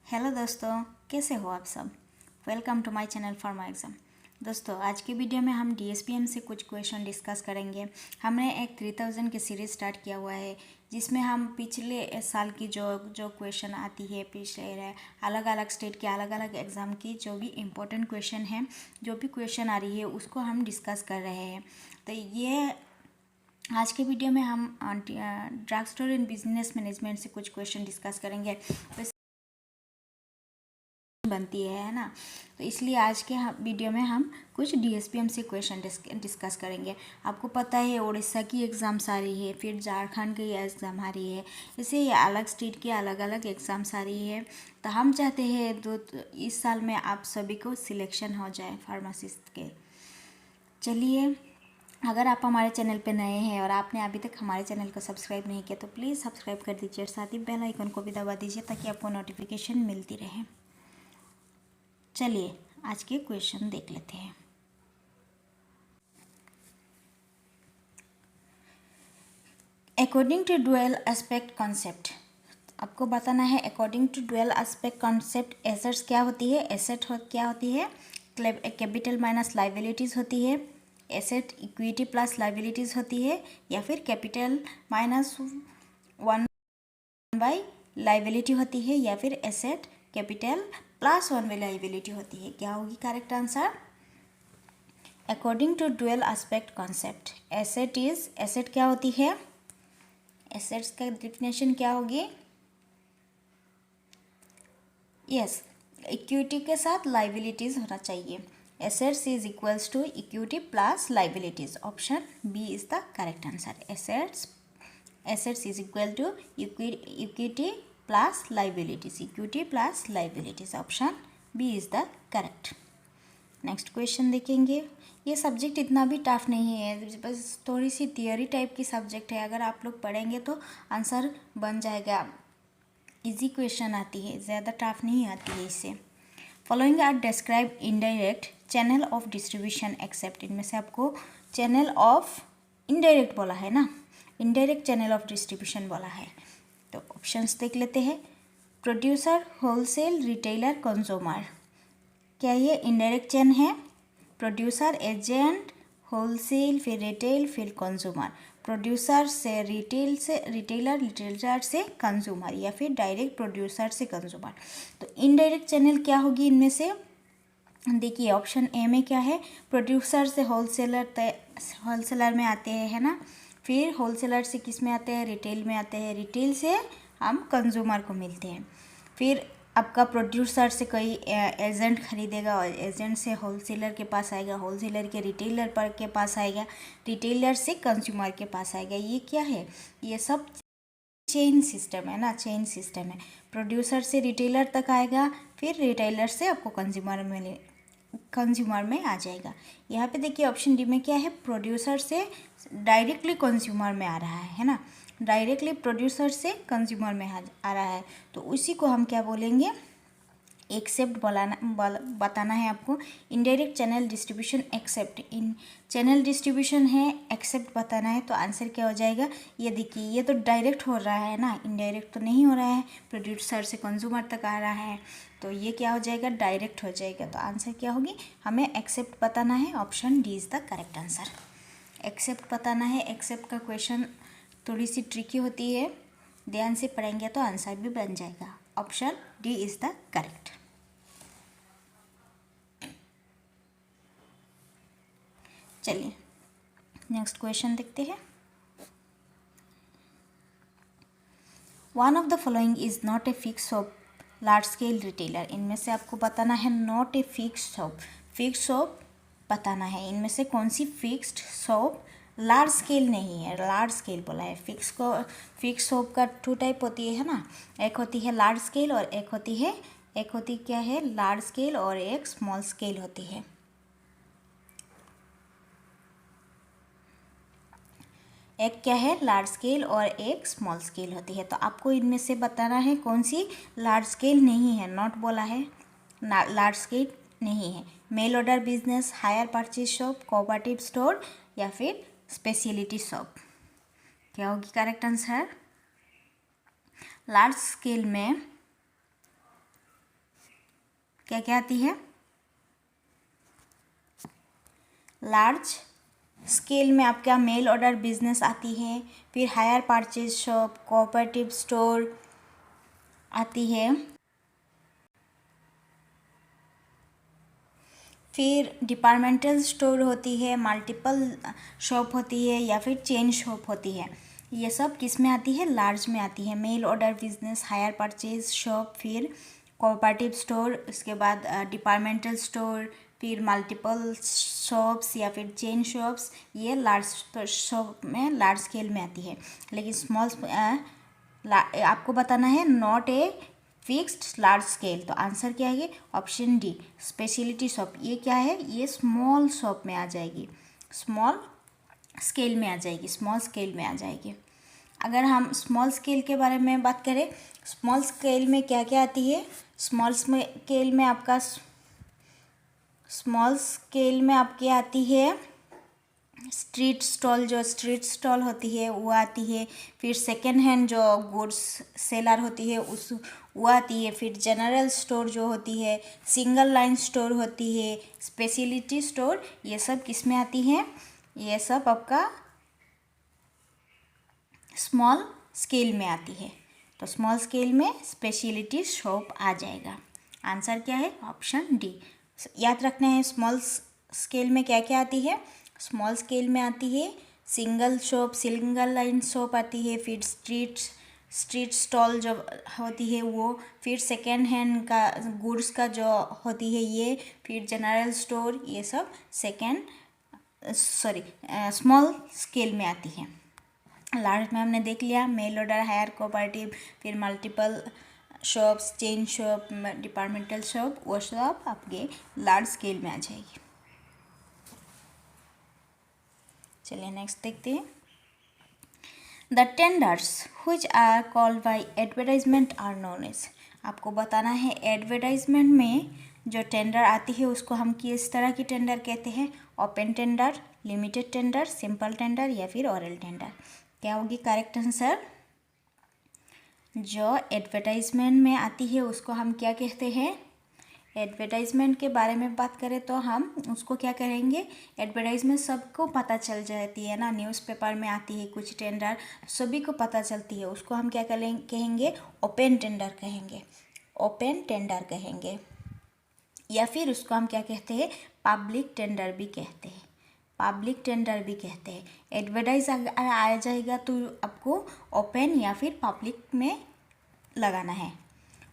Hello दोस्तों, कैसे हो आप सब। Welcome to my channel for my exam. दोस्तों, आज की वीडियो में हम डीएसपीएम से कुछ क्वेश्चन डिस्कस करेंगे। हमने एक 3000 की सीरीज़ स्टार्ट किया हुआ है, जिसमें हम पिछले साल की जो क्वेश्चन आती है, पिछले अलग अलग स्टेट के अलग अलग एग्ज़ाम की जो भी इम्पोर्टेंट क्वेश्चन हैं, जो भी क्वेश्चन आ रही है उसको हम डिस्कस कर रहे हैं। तो ये आज के वीडियो में हम drug store and business management से कुछ क्वेश्चन डिस्कस करेंगे बनती है ना। तो इसलिए आज के वीडियो में हम कुछ डीएसपीएम से क्वेश्चन डिस्कस करेंगे। आपको पता है उड़ीसा की एग्ज़ाम्स आ रही है, फिर झारखंड की एग्ज़ाम आ रही है, इसे अलग स्टेट के अलग अलग एग्ज़ाम्स आ रही है। तो हम चाहते हैं इस साल में आप सभी को सिलेक्शन हो जाए फार्मासिस्ट के। चलिए, अगर आप हमारे चैनल पे नए हैं और आपने अभी तक हमारे चैनल को सब्सक्राइब नहीं किया तो प्लीज़ सब्सक्राइब कर दीजिए और साथ ही बेल आइकन को भी दबा दीजिए ताकि आपको नोटिफिकेशन मिलती रहे। चलिए, आज के क्वेश्चन देख लेते हैं। According to dual aspect concept, आपको बताना है according to dual aspect concept assets क्या होती है, क्या होती है, कैपिटल माइनस लाइबिलिटीज़ होती है, एसेट इक्विटी प्लस लाइबिलिटीज़ होती है, या फिर कैपिटल माइनस 1 बाई लाइबिलिटी होती है, या फिर asset capital plus 1 by liability होती है। क्या होगी correct answer? According to dual aspect concept asset क्या होती है, एसेट्स का डिफिनेशन क्या होगी? यस, इक्विटी के साथ लाइबिलिटीज़ होना चाहिए। Assets is equals to equity plus liabilities. Option B is the correct answer. Assets is equal to equity plus liabilities. Equity plus liabilities, option B is the correct. Next question देखेंगे। ये subject इतना भी tough नहीं है, बस थोड़ी सी theory type की subject है। अगर आप लोग पढ़ेंगे तो आंसर बन जाएगा। इजी क्वेश्चन आती है, ज़्यादा टफ नहीं आती है इससे। Following are describe indirect channel of distribution except. इनमें से आपको चैनल ऑफ इनडायरेक्ट बोला है ना, इनडायरेक्ट चैनल ऑफ डिस्ट्रीब्यूशन बोला है। तो ऑप्शंस देख लेते हैं। Producer, wholesale, retailer, consumer. क्या ये इनडायरेक्ट चैन है? प्रोड्यूसर, एजेंट, होलसेल, फिर रिटेल, फिर कंज्यूमर। प्रोड्यूसर से रिटेलर, रिटेलर से कंज्यूमर, या फिर डायरेक्ट प्रोड्यूसर से कंज्यूमर। तो इनडायरेक्ट चैनल क्या होगी इनमें से? देखिए, ऑप्शन ए में क्या है, प्रोड्यूसर से होलसेलर में आते हैं, है ना। फिर होलसेलर से किस में आते हैं? रिटेल में आते हैं। रिटेल से हम कंज्यूमर को मिलते हैं। फिर आपका प्रोड्यूसर से कोई एजेंट खरीदेगा और एजेंट से होलसेलर के पास आएगा, होलसेलर के रिटेलर पर के पास आएगा, रिटेलर से कंज्यूमर के पास आएगा। ये क्या है? ये सब चेन सिस्टम है ना, चेन सिस्टम है। प्रोड्यूसर से रिटेलर तक आएगा, फिर रिटेलर से आपको कंज्यूमर में आ जाएगा। यहाँ पे देखिए ऑप्शन डी में क्या है, प्रोड्यूसर से डायरेक्टली कंज्यूमर में आ रहा है ना, डायरेक्टली प्रोड्यूसर से कंज्यूमर में आ रहा है। तो उसी को हम क्या बोलेंगे, एक्सेप्ट बताना है आपको। इनडायरेक्ट चैनल डिस्ट्रीब्यूशन एक्सेप्ट, इन चैनल डिस्ट्रीब्यूशन है, एक्सेप्ट बताना है। तो आंसर क्या हो जाएगा? ये देखिए, ये तो डायरेक्ट हो रहा है ना, इनडायरेक्ट तो नहीं हो रहा है, प्रोड्यूसर से कंज्यूमर तक आ रहा है। तो ये क्या हो जाएगा? डायरेक्ट हो जाएगा। तो आंसर क्या होगी? हमें एक्सेप्ट बताना है। Option D is the correct answer. Except बताना है। एक्सेप्ट का क्वेश्चन थोड़ी सी ट्रिकी होती है, ध्यान से पढ़ेंगे तो आंसर भी बन जाएगा। Option D is the correct. चलिए, नेक्स्ट क्वेश्चन देखते हैं। One of the following is not a fix shop large scale retailer. इनमें से आपको बताना है not a fix shop, fix shop बताना है। इनमें से कौन सी फिक्स्ड शॉप लार्ज स्केल नहीं है, लार्ज स्केल बोला है। फिक्स शॉप का 2 टाइप होती है ना, एक होती है लार्ज स्केल और एक होती क्या है, लार्ज स्केल और एक स्मॉल स्केल होती है। एक क्या है, लार्ज स्केल और एक स्मॉल स्केल होती है। तो आपको इनमें से बताना है कौन सी लार्ज स्केल नहीं है, नॉट बोला है, लार्ज स्केल नहीं है। Mail order business, hire purchase shop, cooperative store, या फिर स्पेशलिटी शॉप। क्या होगी करेक्ट आंसर? लार्ज स्केल में क्या क्या आती है? लार्ज स्केल में आपका मेल ऑर्डर बिजनेस आती है, फिर higher purchase shop, cooperative store आती है, फिर डिपार्टमेंटल स्टोर होती है, मल्टीपल शॉप होती है या फिर चेन शॉप होती है। ये सब किस में आती है? लार्ज में आती है। Mail order business, hire purchase shop, फिर कोऑपरेटिव स्टोर, उसके बाद डिपार्टमेंटल स्टोर, फिर मल्टीपल शॉप्स या फिर चेन शॉप्स, ये लार्ज शॉप में लार्ज स्केल में आती है। लेकिन स्मॉल आपको बताना है not a fixed large scale. तो आंसर क्या है? Option D, speciality shop. ये क्या है? ये स्मॉल शॉप में आ जाएगी, स्मॉल स्केल में आ जाएगी, स्मॉल स्केल में आ जाएगी। अगर हम स्मॉल स्केल के बारे में बात करें, स्मॉल स्केल में क्या क्या आती है? स्मॉल स्केल में आपका स्मॉल स्केल में आपके आती है स्ट्रीट स्टॉल, जो स्ट्रीट स्टॉल होती है वो आती है, फिर सेकेंड हैंड जो गुड्स सेलर होती है उस वो आती है, फिर जनरल स्टोर जो होती है, सिंगल लाइन स्टोर होती है, स्पेशलिटी स्टोर, ये सब किस में आती है? ये सब आपका स्मॉल स्केल में आती है। तो स्मॉल स्केल में स्पेशलिटी शॉप आ जाएगा। आंसर क्या है? Option D. याद रखना है स्मॉल स्केल में क्या क्या आती है। स्मॉल स्केल में आती है single shop, single line shop आती है, फिर स्ट्रीट स्टॉल जो होती है वो, फिर सेकेंड हैंड का गुड्स का जो होती है ये, फिर जनरल स्टोर, ये सब स्मॉल स्केल में आती है। लार्ज में हमने देख लिया मेल ऑर्डर, हायर कोऑपरेटिव, फिर multiple shops, chain shop, departmental shop, वो सब आपके लार्ज स्केल में आ जाएगी। चलिए नेक्स्ट देखते हैं। The tenders which are called by advertisement are known as. आपको बताना है एडवर्टाइजमेंट में जो टेंडर आती है उसको हम किस तरह की टेंडर कहते हैं? Open tender, limited tender, simple tender या फिर ऑरल टेंडर। क्या होगी करेक्ट आंसर? जो एडवर्टाइजमेंट में आती है उसको हम क्या कहते हैं? एडवर्टाइजमेंट के बारे में बात करें तो हम उसको क्या करेंगे? एडवर्टाइजमेंट सबको पता चल जाती है ना, न्यूज़पेपर में आती है कुछ टेंडर, सभी को पता चलती है, उसको हम क्या कहेंगे? ओपन टेंडर कहेंगे, ओपन टेंडर कहेंगे। या फिर उसको हम क्या कहते हैं? पब्लिक टेंडर भी कहते हैं, पब्लिक टेंडर भी कहते हैं। एडवर्टाइज अगर आ जाएगा तो आपको ओपन या फिर पब्लिक में लगाना है,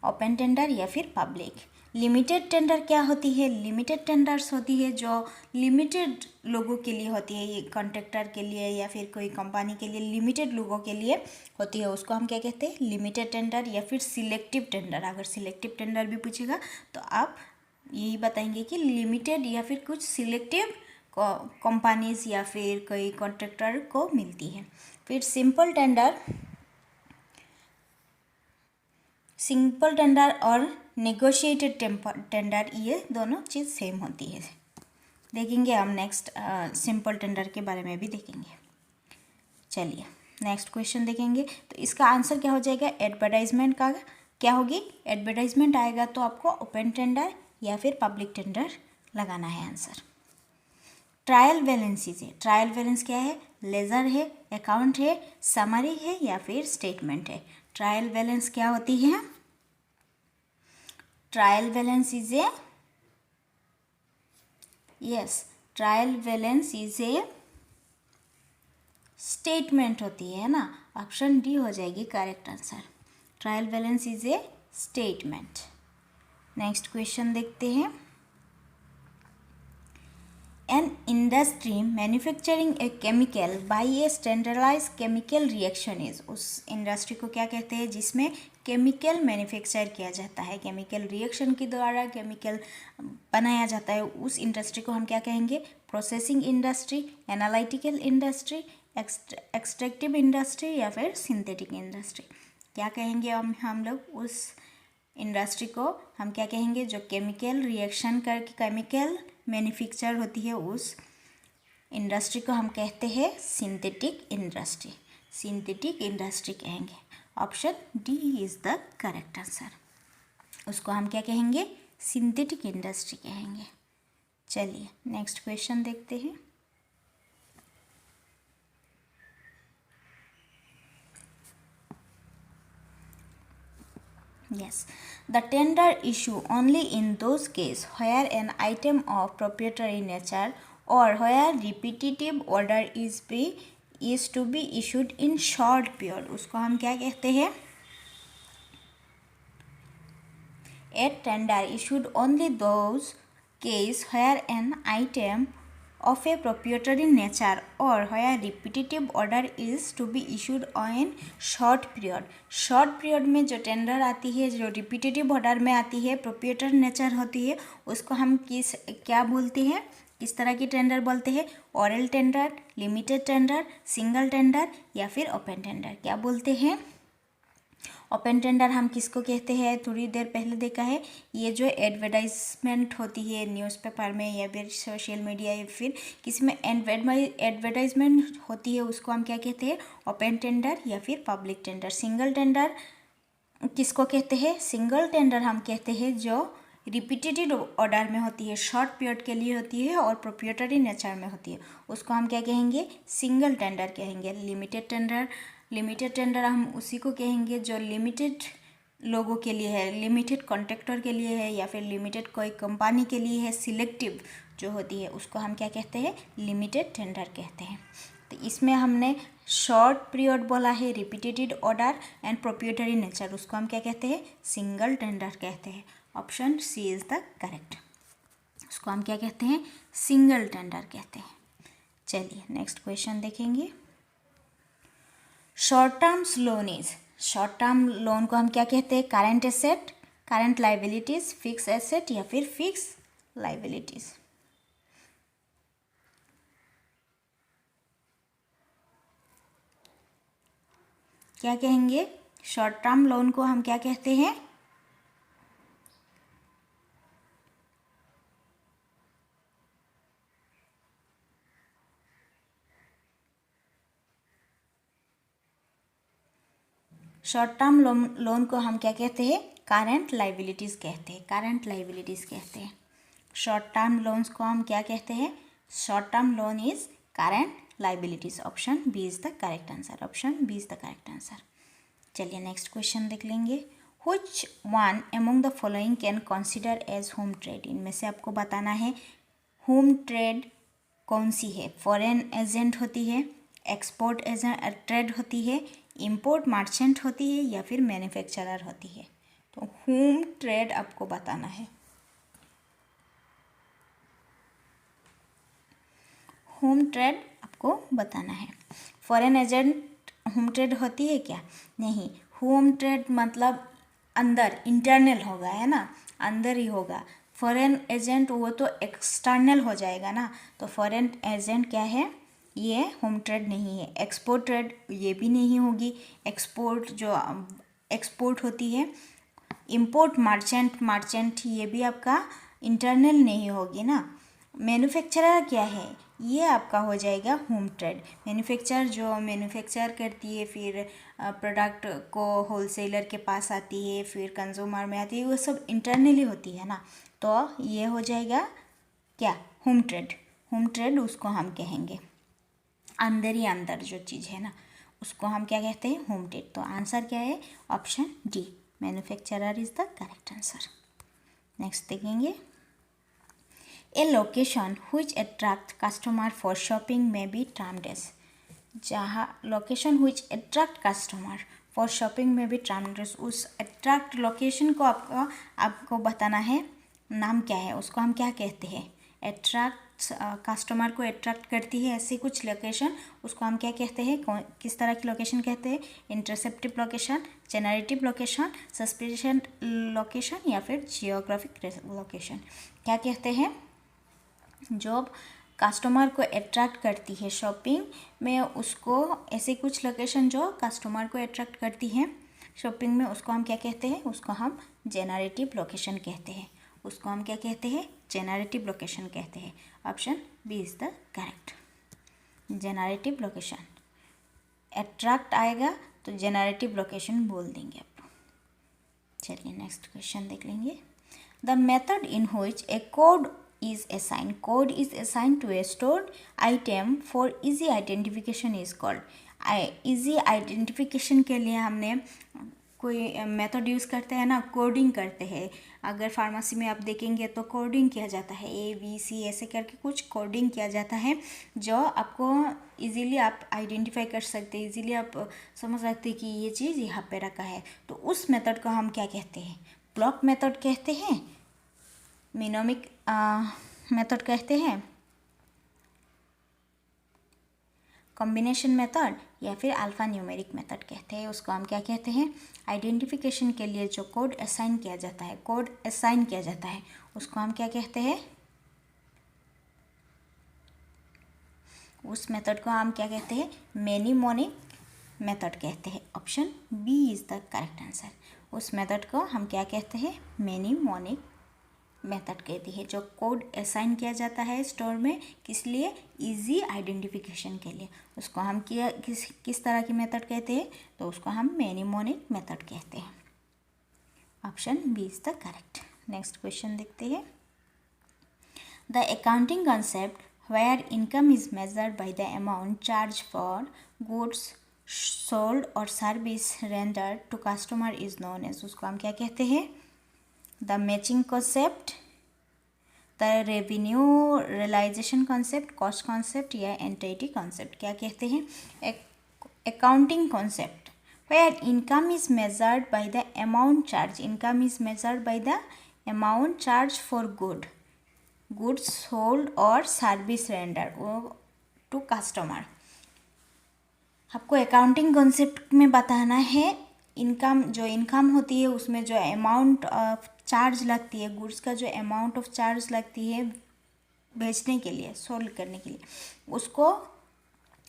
ओपन टेंडर या फिर पब्लिक। लिमिटेड टेंडर क्या होती है? लिमिटेड टेंडर्स होती है जो लिमिटेड लोगों के लिए होती है, ये कॉन्ट्रैक्टर के लिए या फिर कोई कंपनी के लिए लिमिटेड लोगों के लिए होती है, उसको हम क्या कहते हैं? लिमिटेड टेंडर या फिर सिलेक्टिव टेंडर। अगर सिलेक्टिव टेंडर भी पूछेगा तो आप यही बताएंगे कि लिमिटेड या फिर कुछ सिलेक्टिव कंपनीज या फिर कोई कॉन्ट्रैक्टर को मिलती है। फिर सिंपल टेंडर और नेगोशिएटेड टेंडर, ये दोनों चीज़ सेम होती है। देखेंगे हम नेक्स्ट सिंपल टेंडर के बारे में भी देखेंगे। चलिए नेक्स्ट क्वेश्चन देखेंगे। तो इसका आंसर क्या हो जाएगा? एडवर्टाइजमेंट का क्या होगी? एडवर्टाइजमेंट आएगा तो आपको ओपन टेंडर या फिर पब्लिक टेंडर लगाना है आंसर। ट्रायल बैलेंस है, ट्रायल बैलेंस क्या है? लेजर है, अकाउंट है, समरी है या फिर स्टेटमेंट है। ट्रायल बैलेंस क्या होती है? Trial balance is a trial balance is a statement होती है ना। ऑप्शन डी हो जाएगी correct answer. Trial balance is a statement. Next question देखते हैं। An industry manufacturing a chemical by a standardized chemical reaction is, उस industry को क्या कहते हैं जिसमें केमिकल मैन्युफैक्चर किया जाता है, केमिकल रिएक्शन के द्वारा केमिकल बनाया जाता है, उस इंडस्ट्री को हम क्या कहेंगे? Processing industry, analytical industry, extractive industry या फिर सिंथेटिक इंडस्ट्री। क्या कहेंगे हम लोग? उस इंडस्ट्री को हम क्या कहेंगे? जो केमिकल रिएक्शन करके केमिकल मैन्युफैक्चर होती है, उस इंडस्ट्री को हम कहते हैं सिंथेटिक इंडस्ट्री। सिंथेटिक इंडस्ट्री कहेंगे। Option D is the correct answer. उसको हम क्या कहेंगे? सिंथेटिक इंडस्ट्री कहेंगे। चलिए नेक्स्ट क्वेश्चन देखते हैं। Yes, the tender issue only in those cases where an item of proprietary nature or where repetitive order is to be issued in short period, उसको हम क्या कहते हैं? A tender issued only those cases where an item of a proprietary nature or where repetitive order is to be issued in short period. short period में जो tender आती है, जो रिपीटेटिव ऑर्डर में आती है, प्रोप्रिएटर नेचर होती है, उसको हम क्या बोलते हैं? किस तरह की टेंडर बोलते हैं? Oral tender, limited tender, single tender या फिर ओपन टेंडर क्या बोलते हैं? ओपन टेंडर हम किसको कहते हैं? थोड़ी देर पहले देखा है, ये जो एडवर्टाइजमेंट होती है न्यूज़पेपर में या फिर सोशल मीडिया या फिर किसी में एडवर्टाइजमेंट होती है, उसको हम क्या कहते हैं? ओपन टेंडर या फिर पब्लिक टेंडर। सिंगल टेंडर किसको कहते हैं? सिंगल टेंडर हम कहते हैं जो रिपीटेड ऑर्डर में होती है, शॉर्ट पीरियड के लिए होती है और प्रोप्रिएटरी नेचर में होती है, उसको हम क्या कहेंगे? सिंगल टेंडर कहेंगे। लिमिटेड टेंडर हम उसी को कहेंगे जो लिमिटेड लोगों के लिए है, लिमिटेड कॉन्ट्रैक्टर के लिए है या फिर लिमिटेड कोई कंपनी के लिए है, सिलेक्टिव जो होती है उसको हम क्या कहते हैं? लिमिटेड टेंडर कहते हैं। तो इसमें हमने शॉर्ट पीरियड बोला है, repeated order and proprietary nature, उसको हम क्या कहते हैं? सिंगल टेंडर कहते हैं। Option C is the correct. उसको हम क्या कहते हैं? सिंगल टेंडर कहते हैं। चलिए नेक्स्ट क्वेश्चन देखेंगे। शॉर्ट टर्म लोन को हम क्या कहते हैं? Current asset, current liabilities, fix asset या फिर फिक्स लाइबिलिटीज। क्या कहेंगे? शॉर्ट टर्म लोन को हम क्या कहते हैं? शॉर्ट टर्म लोन को हम क्या कहते हैं? करंट लाइबिलिटीज़ कहते हैं। करंट लाइबिलिटीज़ कहते हैं। शॉर्ट टर्म लोन्स को हम क्या कहते हैं? Short term loan is current liabilities. Option B is the correct answer. Option B is the correct answer. चलिए नेक्स्ट क्वेश्चन देख लेंगे। Which one among the following can consider as home trade? इनमें से आपको बताना है होम ट्रेड कौन सी है। फॉरेन एजेंट होती है, एक्सपोर्ट एजेंट ट्रेड होती है, इंपोर्ट मर्चेंट होती है या फिर मैन्युफैक्चरर होती है। तो होम ट्रेड आपको बताना है। होम ट्रेड आपको बताना है। फॉरेन एजेंट होम ट्रेड होती है क्या? नहीं। होम ट्रेड मतलब अंदर, इंटरनल होगा, है ना, अंदर ही होगा। फॉरेन एजेंट वो तो एक्सटर्नल हो जाएगा ना। तो फॉरेन एजेंट क्या है? ये होम ट्रेड नहीं है। एक्सपोर्ट ट्रेड ये भी नहीं होगी। एक्सपोर्ट जो एक्सपोर्ट होती है, इंपोर्ट मर्चेंट ये भी आपका इंटरनल नहीं होगी ना। मैन्युफैक्चरर क्या है? ये आपका हो जाएगा होम ट्रेड। मैन्युफैक्चर जो मैन्युफैक्चर करती है, फिर प्रोडक्ट को होलसेलर के पास आती है, फिर कंज्यूमर में आती है, वो सब इंटरनली होती है ना। तो ये हो जाएगा क्या? Home trade. होम ट्रेड उसको हम कहेंगे अंदर ही अंदर जो चीज़ है ना, उसको हम क्या कहते हैं? Home trade. तो आंसर क्या है? Option D, manufacturer is the correct answer. Next देखेंगे। A location which attract customer for shopping may be termed as. जहाँ location which attract customer for shopping may be termed as, उस attract location को आपको बताना है नाम क्या है, उसको हम क्या कहते हैं? अट्रैक्ट कस्टमर को अट्रैक्ट करती है ऐसी कुछ लोकेशन, उसको हम क्या कहते हैं? किस तरह की लोकेशन कहते हैं? Interceptive location, generative location, suspicious location या फिर जियोग्राफिक लोकेशन। क्या कहते हैं? जो कस्टमर को अट्रैक्ट करती है शॉपिंग में, उसको ऐसे कुछ लोकेशन जो कस्टमर को अट्रैक्ट करती हैं शॉपिंग में, उसको हम क्या कहते हैं? उसको हम जेनरेटिव लोकेशन कहते हैं। उसको हम क्या कहते हैं? जेनरेटिव लोकेशन कहते हैं। Option B is the correct. Generative location, attract आएगा तो जेनरेटिव लोकेशन बोल देंगे आप। चलिए नेक्स्ट क्वेश्चन देख लेंगे। The method in which a code is assigned to a stored item for easy identification is called. easy identification के लिए हमने कोई मेथड यूज़ करते हैं ना, कोडिंग करते हैं. अगर फार्मेसी में आप देखेंगे तो कोडिंग किया जाता है, ABC ऐसे करके कुछ कोडिंग किया जाता है जो आपको इजीली आप आइडेंटिफाई कर सकते हैं, इजीली आप समझ सकते हैं कि ये चीज़ यहाँ पे रखा है. तो उस मेथड को हम क्या कहते हैं? ब्लॉक मेथड कहते हैं, मिनोमिक मेथड कहते हैं, कॉम्बिनेशन मेथड, या फिर अल्फा न्यूमेरिक मेथड कहते हैं. उसको हम क्या कहते हैं? आइडेंटिफिकेशन के लिए जो कोड असाइन किया जाता है, उसको हम क्या कहते हैं? उस मेथड को हम क्या कहते हैं? मेनीमोनिक मेथड कहते हैं. Option B is the correct answer. उस मेथड को हम क्या कहते हैं? मेनीमोनिक मेथड कहती है. जो कोड असाइन किया जाता है स्टोर में, किस लिए? इजी आइडेंटिफिकेशन के लिए. उसको हम किस तरह की मेथड कहते हैं? तो उसको हम मेनीमोनिक मेथड कहते हैं. Option B is the correct. Next question देखते हैं. The accounting concept where income is measured by the amount charge for goods sold और service rendered to customer is known as. उसको हम क्या कहते हैं? The matching concept, the revenue realisation concept, cost concept, या entity concept. क्या कहते हैं? Accounting concept where income is measured by the amount charge. Income is measured by the amount charge for goods sold और service render to customer. आपको accounting concept में बताना है income होती है, उसमें जो अमाउंट ऑफ चार्ज लगती है, गुड्स का जो अमाउंट ऑफ चार्ज लगती है बेचने के लिए, सोल्ड करने के लिए, उसको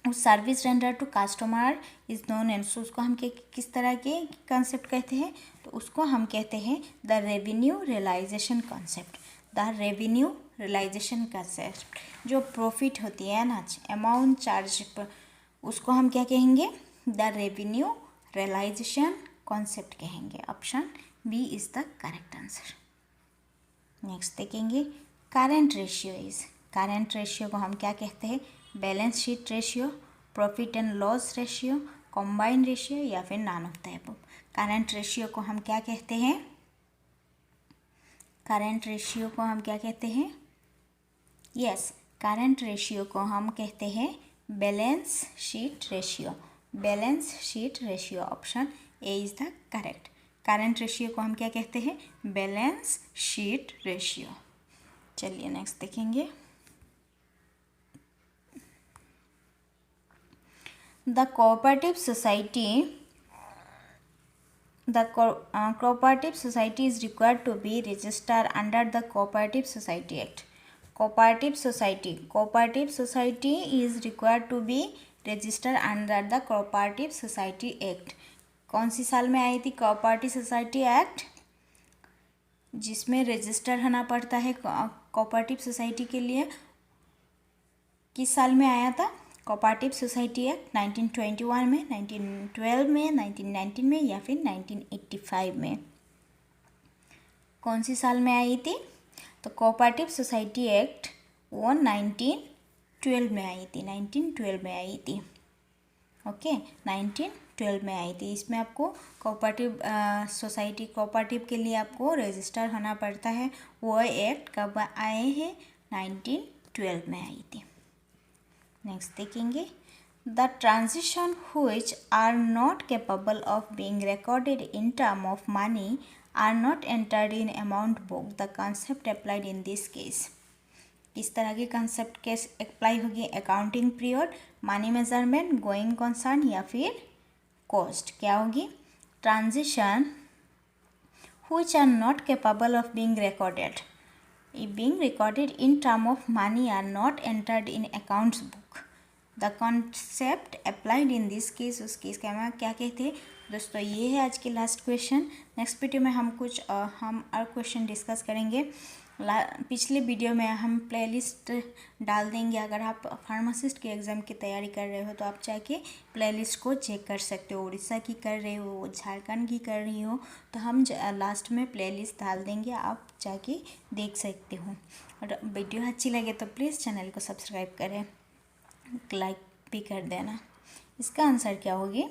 उस service render to customer is known as. उसको हम किस तरह के कंसेप्ट कहते हैं? तो उसको हम कहते हैं the revenue realisation concept. The revenue realisation concept. जो प्रॉफिट होती है ना, अमाउंट चार्ज पर, उसको हम क्या कहेंगे? द रेवेन्यू रियलाइजेशन कॉन्सेप्ट कहेंगे. Option B is the correct answer. Next देखेंगे. करेंट रेशियो को हम क्या कहते हैं? Balance sheet ratio, profit and loss ratio, combine ratio, या फिर none of the above. Current ratio को हम क्या कहते हैं? करेंट रेशियो को हम क्या कहते हैं? करेंट रेशियो को हम कहते हैं balance sheet ratio. Option A is the correct. Current ratio को हम क्या कहते हैं? Balance sheet ratio. चलिए नेक्स्ट देखेंगे. The cooperative society is required to be registered under the cooperative society act. Cooperative society is required to be registered under the cooperative society act. कौन सी साल में आई थी कोऑपरेटिव सोसाइटी एक्ट? जिसमें register होना पड़ता है कोऑपरेटिव सोसाइटी के लिए. किस साल में आया था कोऑपरेटिव सोसाइटी एक्ट? 1921 में, 1912 में, 1919 में, या फिर 1985 में. कौन सी साल में आई थी? तो कोऑपरेटिव सोसाइटी एक्ट वो 1912 में आई थी. 1912 में आई थी. ओके, 1912 में आई थी. इसमें आपको कोऑपरेटिव सोसाइटी, कोऑपरेटिव के लिए आपको रजिस्टर होना पड़ता है. वो एक्ट कब आए हैं? 1912 में आई थी. नेक्स्ट देखेंगे. The transaction which are not capable of being recorded in term of money are not entered in amount book. The concept applied in this case. किस तरह की कंसेप्ट केस अप्लाई होगी? Accounting period, money measurement, going concern, या फिर cost. क्या होगी? Transaction which are not capable of being recorded in term of money are not entered in accounts book. The concept applied in this case, उस case का हम क्या कहते हैं? दोस्तों ये है आज की लास्ट क्वेश्चन. नेक्स्ट वीडियो में हम और क्वेश्चन डिस्कस करेंगे. पिछले वीडियो में हम प्लेलिस्ट डाल देंगे। अगर आप फार्मासिस्ट के एग्ज़ाम की तैयारी कर रहे हो तो आप जाके प्लेलिस्ट को चेक कर सकते हो। उड़ीसा की कर रहे हो, झारखंड की कर रही हो, तो हम लास्ट में प्लेलिस्ट डाल देंगे, आप जाके देख सकते हो। और वीडियो अच्छी लगे तो प्लीज़ चैनल को सब्सक्राइब करें, लाइक भी कर देना। इसका आंसर क्या होगी?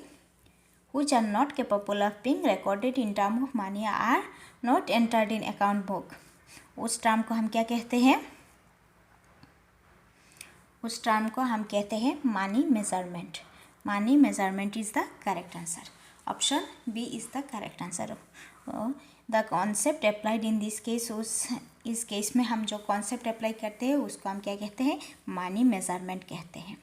Which are not capable of being recorded in term of money are not entered in account book। उस टर्म को हम क्या कहते हैं? उस टर्म को हम कहते हैं money measurement. Money measurement is the correct answer. Option B is the correct answer. The concept applied in this case, इस केस में हम जो कॉन्सेप्ट अप्लाई करते हैं उसको हम क्या कहते हैं? मनी मेजरमेंट कहते हैं।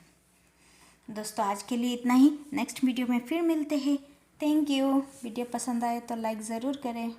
दोस्तों आज के लिए इतना ही, नेक्स्ट वीडियो में फिर मिलते हैं। Thank you. वीडियो पसंद आए तो लाइक ज़रूर करें।